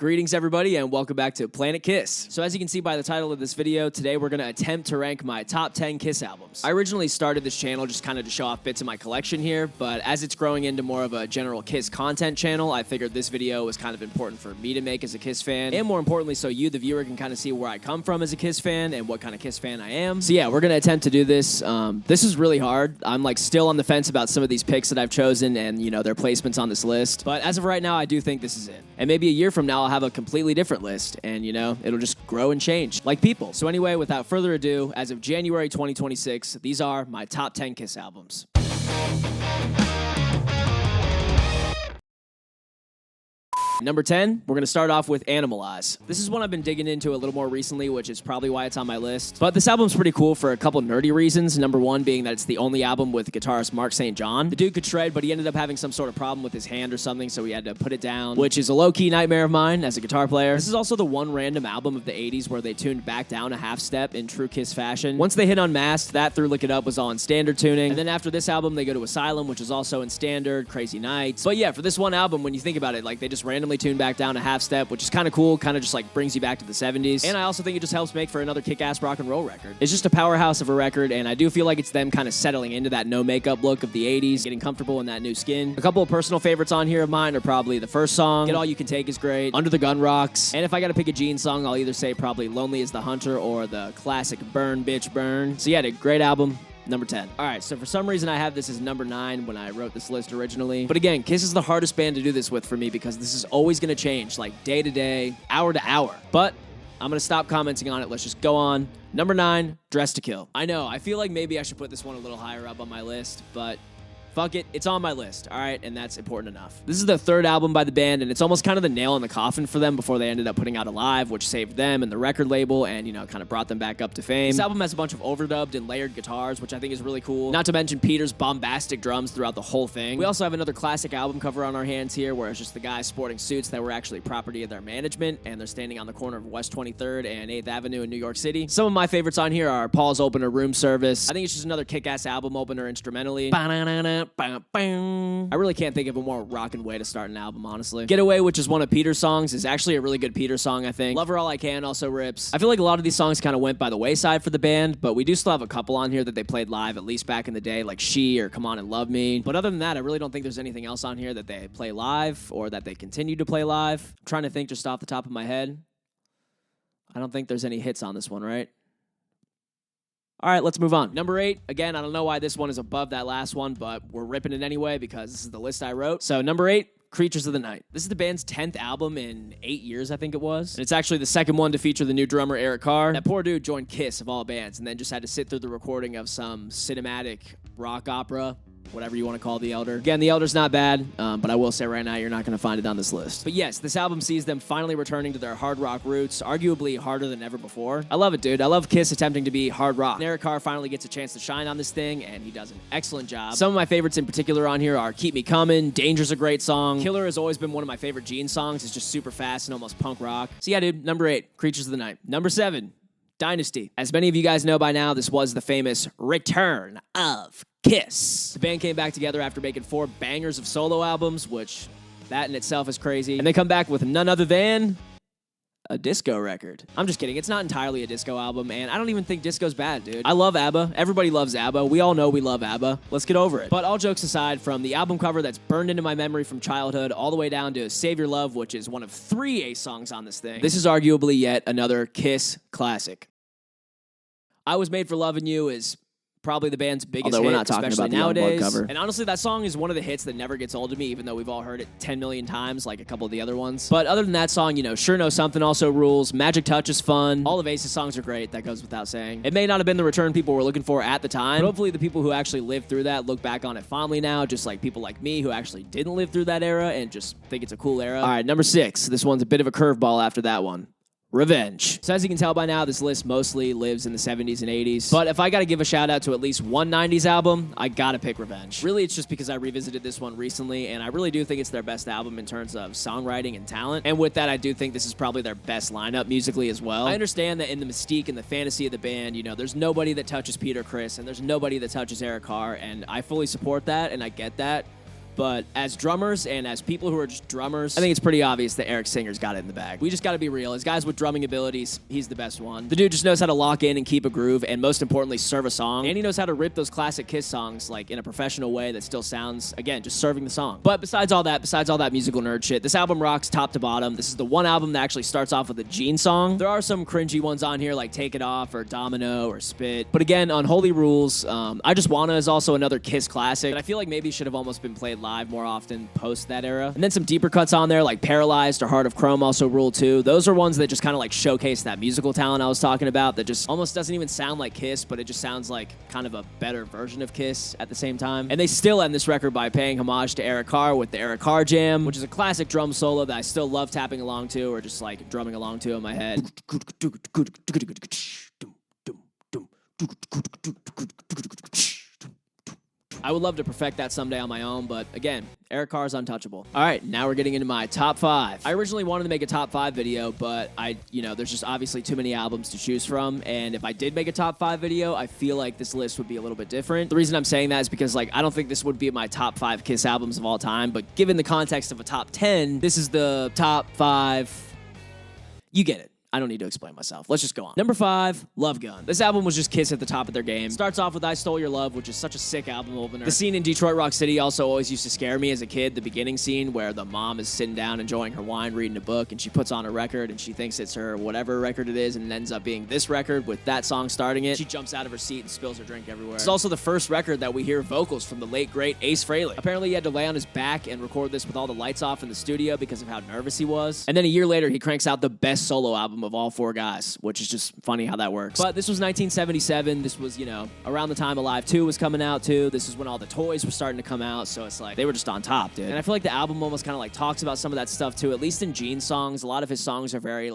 Greetings everybody and welcome back to Planet Kiss. So as you can see by the title of this video, today we're going to attempt to rank my top 10 Kiss albums. I originally started this channel just kind of to show off bits of my collection here, but as it's growing into more of a general Kiss content channel, I figured this video was kind of important for me to make as a Kiss fan, and more importantly so you, the viewer, can kind of see where I come from as a Kiss fan and what kind of Kiss fan I am. So yeah, we're going to attempt to do this. This is really hard. I'm like still on the fence about some of these picks that I've chosen and their placements on this list, but as of right now I do think this is it. And maybe a year from now I'll have a completely different list, and it'll just grow and change like people. So anyway, without further ado, as of January 2026, these are my top 10 Kiss albums. Number 10, we're going to start off with Animalize. This is one I've been digging into a little more recently, which is probably why it's on my list. But this album's pretty cool for a couple nerdy reasons. Number one being that it's the only album with guitarist Mark St. John. The dude could shred, but he ended up having some sort of problem with his hand or something, so he had to put it down, which is a low-key nightmare of mine as a guitar player. This is also the one random album of the 80s where they tuned back down a half step in true Kiss fashion. Once they hit Unmasked, that through Lick It Up was all in standard tuning. And then after this album, they go to Asylum, which is also in standard, Crazy Nights. But yeah, for this one album, when you think about it, like they just randomly tuned back down a half step, which is kind of cool, kind of just like brings you back to the 70s. And I also think it just helps make for another kick-ass rock and roll record. It's just a powerhouse of a record, and I do feel like it's them kind of settling into that no makeup look of the 80s, getting comfortable in that new skin. A couple of personal favorites on here of mine are probably the first song, Get All You Can Take is great, Under the Gun rocks, and if I gotta pick a Gene song, I'll either say probably Lonely as the Hunter or the classic Burn Bitch Burn. So yeah, a great album. Number 10. All right, so for some reason I have this as number 9 when I wrote this list originally. But again, Kiss is the hardest band to do this with for me because this is always going to change, like day to day, hour to hour. But I'm going to stop commenting on it. Let's just go on. Number 9, Dress to Kill. I know, I feel like maybe I should put this one a little higher up on my list, but fuck it, it's on my list, all right? And that's important enough. This is the third album by the band, and it's almost kind of the nail in the coffin for them before they ended up putting out Alive, which saved them and the record label and, kind of brought them back up to fame. This album has a bunch of overdubbed and layered guitars, which I think is really cool. Not to mention Peter's bombastic drums throughout the whole thing. We also have another classic album cover on our hands here, where it's just the guys sporting suits that were actually property of their management, and they're standing on the corner of West 23rd and 8th Avenue in New York City. Some of my favorites on here are Paul's opener, Room Service. I think it's just another kick-ass album opener instrumentally. I really can't think of a more rockin' way to start an album, honestly. Getaway, which is one of Peter's songs, is actually a really good Peter song, I think. Love Her All I Can also rips. I feel like a lot of these songs kind of went by the wayside for the band, but we do still have a couple on here that they played live, at least back in the day, like She or Come On and Love Me. But other than that, I really don't think there's anything else on here that they play live or that they continue to play live. I'm trying to think just off the top of my head. I don't think there's any hits on this one, right? All right, let's move on. Number 8, again, I don't know why this one is above that last one, but we're ripping it anyway because this is the list I wrote. So number 8, Creatures of the Night. This is the band's 10th album in 8 years, I think it was. And it's actually the second one to feature the new drummer, Eric Carr. That poor dude joined Kiss of all bands and then just had to sit through the recording of some cinematic rock opera, whatever you want to call The Elder. Again, The Elder's not bad, but I will say right now you're not going to find it on this list. But yes, this album sees them finally returning to their hard rock roots, arguably harder than ever before. I love it, dude. I love Kiss attempting to be hard rock. And Eric Carr finally gets a chance to shine on this thing, and he does an excellent job. Some of my favorites in particular on here are Keep Me Comin', Danger's a great song. Killer has always been one of my favorite Gene songs. It's just super fast and almost punk rock. So yeah, dude, number 8, Creatures of the Night. Number 7, Dynasty. As many of you guys know by now, this was the famous return of Kiss. The band came back together after making 4 bangers of solo albums, which that in itself is crazy. And they come back with none other than a disco record. I'm just kidding. It's not entirely a disco album, and I don't even think disco's bad, dude. I love ABBA. Everybody loves ABBA. We all know we love ABBA. Let's get over it. But all jokes aside, from the album cover that's burned into my memory from childhood all the way down to Save Your Love, which is one of 3 Ace songs on this thing, this is arguably yet another Kiss classic. I Was Made for Loving You is probably the band's biggest hit, especially nowadays. Cover. And honestly, that song is one of the hits that never gets old to me, even though we've all heard it 10 million times, like a couple of the other ones. But other than that song, Sure Know Something also rules. Magic Touch is fun. All of Ace's songs are great. That goes without saying. It may not have been the return people were looking for at the time, but hopefully the people who actually lived through that look back on it fondly now, just like people like me who actually didn't live through that era and just think it's a cool era. All right, number 6. This one's a bit of a curveball after that one. Revenge. So as you can tell by now, this list mostly lives in the 70s and 80s. But if I gotta give a shout out to at least one 90s album, I gotta pick Revenge. Really, it's just because I revisited this one recently, and I really do think it's their best album in terms of songwriting and talent. And with that, I do think this is probably their best lineup musically as well. I understand that in the mystique and the fantasy of the band, there's nobody that touches Peter Criss, and there's nobody that touches Eric Carr, and I fully support that, and I get that. but as drummers and as people who are just drummers, I think it's pretty obvious that Eric Singer's got it in the bag. We just got to be real. As guys with drumming abilities, he's the best one. The dude just knows how to lock in and keep a groove, and most importantly, serve a song. And he knows how to rip those classic Kiss songs like in a professional way that still sounds, again, just serving the song. But besides all that musical nerd shit, this album rocks top to bottom. This is the one album that actually starts off with a Gene song. There are some cringy ones on here like Take It Off or Domino or Spit. But again, Unholy Rules, I Just Wanna is also another Kiss classic that I feel like maybe should have almost been played live more often post that era. And then some deeper cuts on there like Paralyzed or Heart of Chrome also rule too. Those are ones that just kind of like showcase that musical talent I was talking about that just almost doesn't even sound like Kiss, but it just sounds like kind of a better version of Kiss at the same time. And they still end this record by paying homage to Eric Carr with the Eric Carr Jam, which is a classic drum solo that I still love tapping along to or just like drumming along to in my head. I would love to perfect that someday on my own, but again, Eric Carr's untouchable. All right, now we're getting into my top 5. I originally wanted to make a top 5 video, but there's just obviously too many albums to choose from, and if I did make a top 5 video, I feel like this list would be a little bit different. The reason I'm saying that is because I don't think this would be my top 5 Kiss albums of all time, but given the context of a top 10, this is the top 5. You get it. I don't need to explain myself. Let's just go on. Number 5, Love Gun. This album was just Kiss at the top of their game. Starts off with I Stole Your Love, which is such a sick album opener. The scene in Detroit Rock City also always used to scare me as a kid. The beginning scene where the mom is sitting down enjoying her wine, reading a book, and she puts on a record, and she thinks it's her whatever record it is, and it ends up being this record with that song starting it. She jumps out of her seat and spills her drink everywhere. It's also the first record that we hear vocals from the late, great Ace Frehley. Apparently, he had to lay on his back and record this with all the lights off in the studio because of how nervous he was. And then a year later, he cranks out the best solo album of all 4 guys, which is just funny how that works. But this was 1977. This was, around the time Alive 2 was coming out, too. This is when all the toys were starting to come out, so it's like, they were just on top, dude. And I feel like the album almost kind of, talks about some of that stuff, too, at least in Gene's songs. A lot of his songs are very,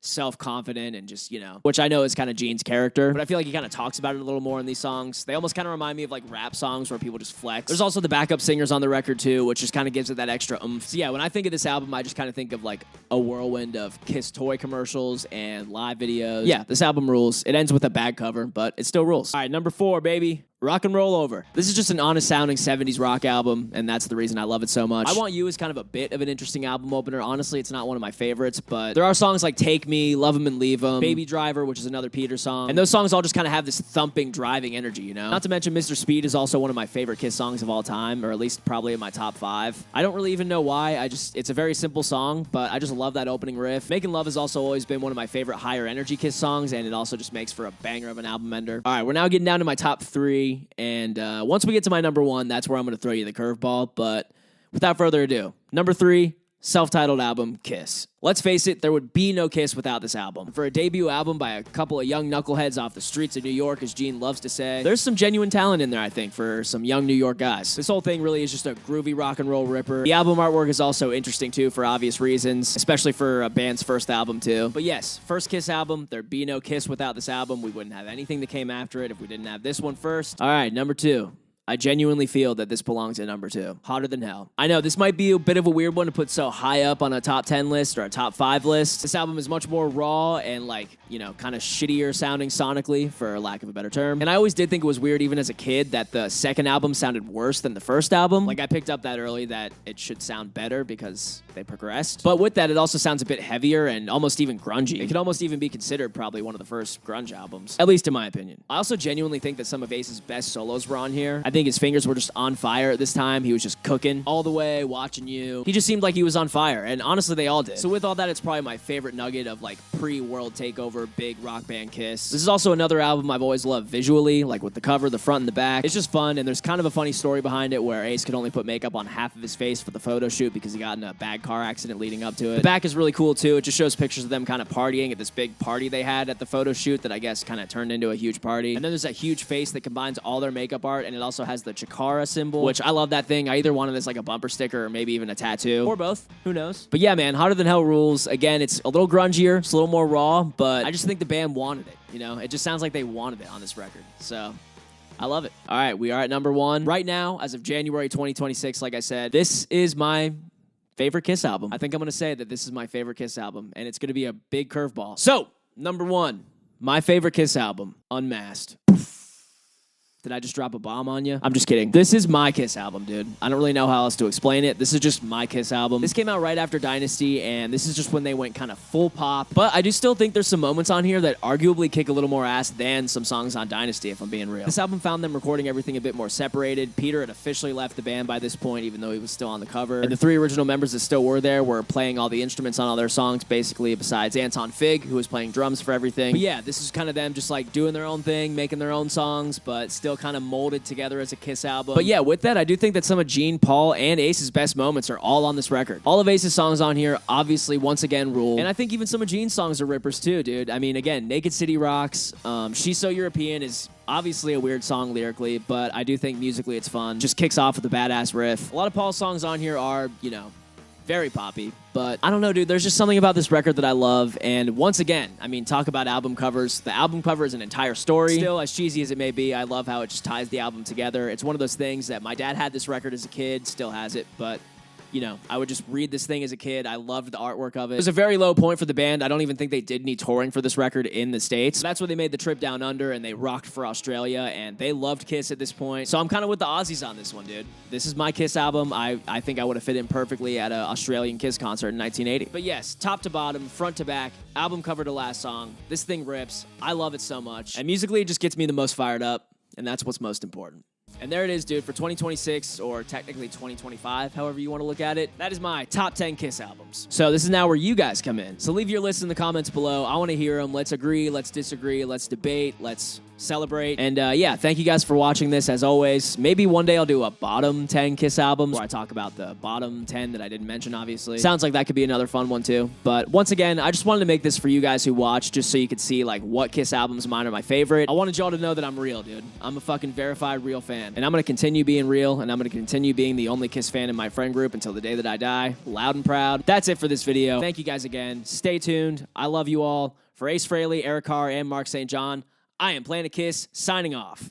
self-confident and just, which I know is kind of Gene's character, but I feel like he kind of talks about it a little more in these songs. They almost kind of remind me of rap songs where people just flex. There's also the backup singers on the record too, which just kind of gives it that extra oomph. So yeah, when I think of this album, I just kind of think of a whirlwind of Kiss toy commercials and live videos. Yeah, this album rules. It ends with a bag cover, but it still rules. All right, number 4, baby. Rock and Roll Over. This is just an honest-sounding 70s rock album, and that's the reason I love it so much. I Want You is kind of a bit of an interesting album opener. Honestly, it's not one of my favorites, but there are songs like Take Me, Love 'Em and Leave 'Em, Baby Driver, which is another Peter song, and those songs all just kind of have this thumping, driving energy, Not to mention Mr. Speed is also one of my favorite Kiss songs of all time, or at least probably in my top 5. I don't really even know why. It's a very simple song, but I just love that opening riff. Making Love has also always been one of my favorite higher energy Kiss songs, and it also just makes for a banger of an album ender. All right, we're now getting down to my top 3, and once we get to my number 1, that's where I'm going to throw you the curveball. But without further ado, number 3, self-titled album, Kiss. Let's face it, there would be no Kiss without this album. For a debut album by a couple of young knuckleheads off the streets of New York, as Gene loves to say, there's some genuine talent in there, I think, for some young New York guys. This whole thing really is just a groovy rock and roll ripper. The album artwork is also interesting, too, for obvious reasons, especially for a band's first album, too. But yes, first Kiss album, there'd be no Kiss without this album. We wouldn't have anything that came after it if we didn't have this one first. All right, number 2. I genuinely feel that this belongs at number 2. Hotter Than Hell. I know this might be a bit of a weird one to put so high up on a top 10 list or a top 5 list. This album is much more raw and kind of shittier sounding sonically, for lack of a better term. And I always did think it was weird, even as a kid, that the second album sounded worse than the first album. I picked up that early that it should sound better because they progressed. But with that, it also sounds a bit heavier and almost even grungy. It could almost even be considered probably one of the first grunge albums, at least in my opinion. I also genuinely think that some of Ace's best solos were on here. I think his fingers were just on fire at this time. He was just cooking all the way, watching you. He just seemed like he was on fire, and honestly, they all did. So with all that, it's probably my favorite nugget of pre-World Takeover, big rock band Kiss. This is also another album I've always loved visually, with the cover, the front, and the back. It's just fun, and there's kind of a funny story behind it where Ace could only put makeup on half of his face for the photo shoot because he got in a bad car accident leading up to it. The back is really cool, too. It just shows pictures of them kind of partying at this big party they had at the photo shoot that I guess kind of turned into a huge party. And then there's that huge face that combines all their makeup art, and it also has the Chikara symbol, which I love that thing. I either wanted this a bumper sticker or maybe even a tattoo. Or both. Who knows? But yeah, man, Hotter Than Hell rules. Again, it's a little grungier. It's a little more raw, but I just think the band wanted it. It just sounds like they wanted it on this record. So I love it. All right, we are at number 1. Right now, as of January 2026, like I said, this is my favorite Kiss album. I think I'm going to say that this is my favorite Kiss album, and it's going to be a big curveball. So, number 1, my favorite Kiss album, Unmasked. Did I just drop a bomb on you? I'm just kidding. This is my Kiss album, dude. I don't really know how else to explain it. This is just my Kiss album. This came out right after Dynasty, and this is just when they went kind of full pop. But I do still think there's some moments on here that arguably kick a little more ass than some songs on Dynasty, if I'm being real. This album found them recording everything a bit more separated. Peter had officially left the band by this point, even though he was still on the cover. And the 3 original members that still were there were playing all the instruments on all their songs, basically, besides Anton Fig, who was playing drums for everything. But yeah, this is kind of them just like doing their own thing, making their own songs, but still kind of molded together as a Kiss album. But yeah, with that, I do think that some of Gene, Paul, and Ace's best moments are all on this record. All of Ace's songs on here, obviously, once again, rule. And I think even some of Gene's songs are rippers too, dude. I mean, again, Naked City rocks. She's So European is obviously a weird song lyrically, but I do think musically it's fun. Just kicks off with a badass riff. A lot of Paul's songs on here are, you know, very poppy, but I don't know, dude. There's just something about this record that I love, and once again, I mean, talk about album covers. The album cover is an entire story. Still, as cheesy as it may be, I love how it just ties the album together. It's one of those things that my dad had this record as a kid, still has it, but you know, I would just read this thing as a kid. I loved the artwork of it. It was a very low point for the band. I don't even think they did any touring for this record in the States. That's where they made the trip down under, and they rocked for Australia, and they loved Kiss at this point. So I'm kind of with the Aussies on this one, dude. This is my Kiss album. I think I would have fit in perfectly at an Australian Kiss concert in 1980. But yes, top to bottom, front to back, album cover to last song. This thing rips. I love it so much. And musically, it just gets me the most fired up, and that's what's most important. And there it is, dude, for 2026, or technically 2025, however you want to look at it. That is my top 10 Kiss albums. So this is now where you guys come in. So leave your list in the comments below. I want to hear them. Let's agree. Let's disagree. Let's debate. Let's celebrate. And yeah, thank you guys for watching this, as always. Maybe one day I'll do a bottom 10 Kiss albums, where I talk about the bottom 10 that I didn't mention, obviously. Sounds like that could be another fun one, too. But once again, I just wanted to make this for you guys who watch, just so you could see, like, what Kiss albums of mine are my favorite. I wanted y'all to know that I'm real, dude. I'm a fucking verified real fan. And I'm going to continue being real, and I'm going to continue being the only Kiss fan in my friend group until the day that I die. Loud and proud. That's it for this video. Thank you guys again. Stay tuned. I love you all. For Ace Frehley, Eric Carr, and Mark St. John, I am Planet Kiss, signing off.